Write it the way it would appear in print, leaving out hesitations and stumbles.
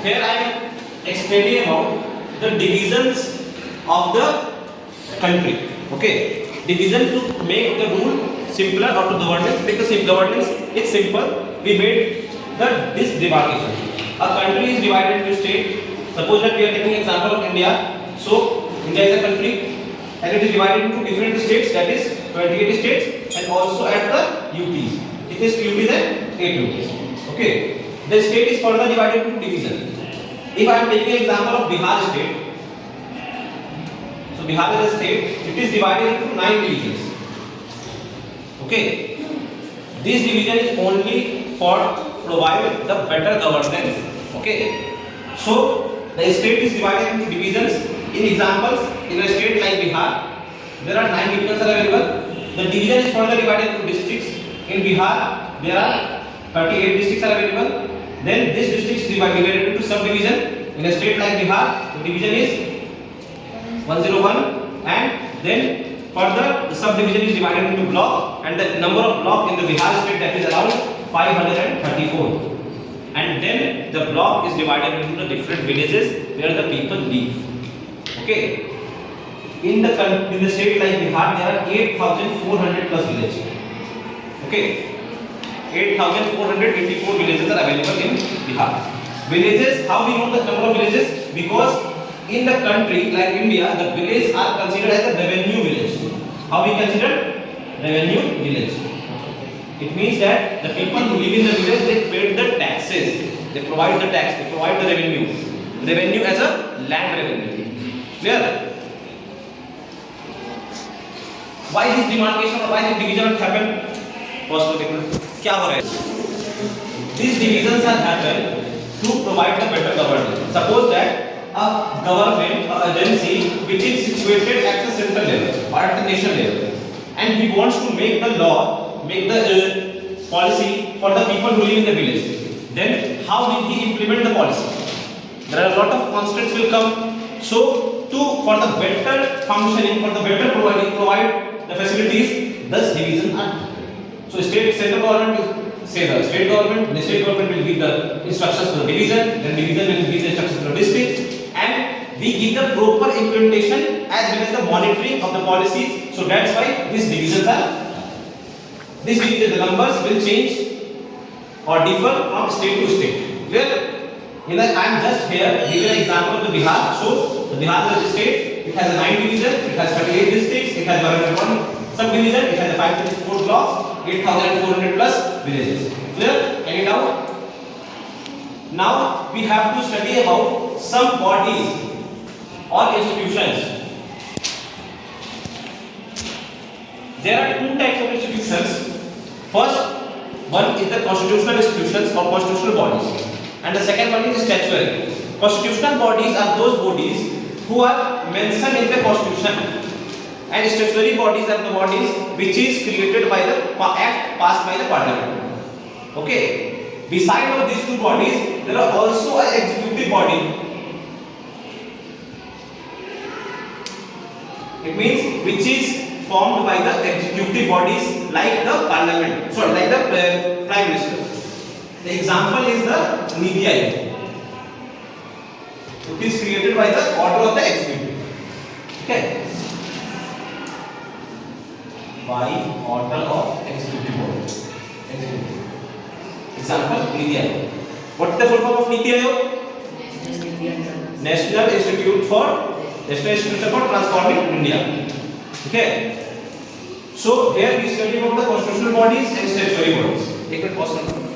here I am explaining about the divisions of the country. Okay, division to make the rule simpler or to governance make the governance it's simple. We made this demarcation. A country is divided into state. Suppose that we are taking example of India. So India is a country and it is divided into different states, that is 28 states, and also at the UTs. It is 2 UTs and 8 UTs. Okay, the state is further divided into division. If I am taking example of Bihar state, so Bihar is a state, it is divided into 9 divisions. Okay, this division is only for provide the better governance. Okay, so the state is divided into divisions. In examples, in a state like Bihar, there are 9 divisions are available. The division is further divided into districts. In Bihar, there are 38 districts are available. Then this district is divided into subdivision. In a state like Bihar, the division is 101, and then further the subdivision is divided into block, and the number of block in the Bihar state, that is around 534. And then the block is divided into the different villages where the people live. Okay, in the state like Bihar, there are 8,400 plus villages. Okay, 8,484 villages are available in Bihar. Villages, how we know the number of villages? Because in the country like India, the villages are considered as a revenue village. How we consider revenue village? It means that the people who live in the village, they pay the taxes, they provide the tax, they provide the revenue as a land revenue. Clear? Why this demarcation or why this division happened? First of all, क्या हो रहा है? These divisions are happened to provide the better governance. Suppose that a government or agency which is situated at the central level or at the national level, and he wants to make the law, make the policy for the people who live in the village. Then how will he implement the policy? There are a lot of constraints will come. So for the better functioning, for the better provide the facilities, thus division are. So central government will say the state government will give the instructions to the division, then division will give the instructions to the district, and we give the proper implementation as well as the monitoring of the policies. So that's why these divisions are. The numbers will change or differ from state to state. Clear? I am just here giving an example of the Bihar. So the Bihar is a state. It has a 9 division. It has 38 districts. It has 101 subdivision. It has a 534 blocks. 8,400 plus villages. Clear? Any doubt? Now we have to study about some bodies or institutions. There are 2 types of institutions. First one is the constitutional institutions or constitutional bodies, and the second one is statutory. Constitutional bodies are those bodies who are mentioned in the constitution, and statutory bodies are the bodies which is created by the act passed by the parliament. Okay, beside of these 2 bodies, there are also an executive body. It means which is formed by the executive bodies like the parliament, like the prime minister. The example is the Niti Aayog. It is created by the order of the executive. Okay, by order of executive body. Example, Niti Aayog. What is the full form of Niti Aayog? National Institute for Transforming India. Okay, so here we study about the constitutional bodies and statutory bodies. Take it pause.